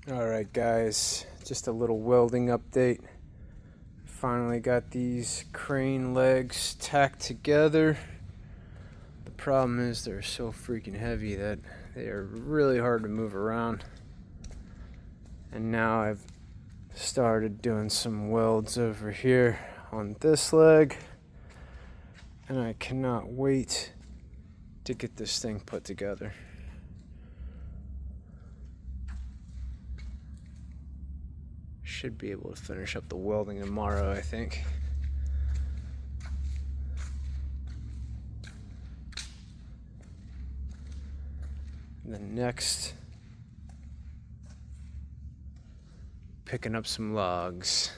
Alright guys, just a little welding update. Finally got these crane legs tacked together. The problem is they're so freaking heavy that they are really hard to move around. And now I've started doing some welds over here on this leg. And I cannot wait to get this thing put together. Should be able to finish up the welding tomorrow, I think. And then next, picking up some logs.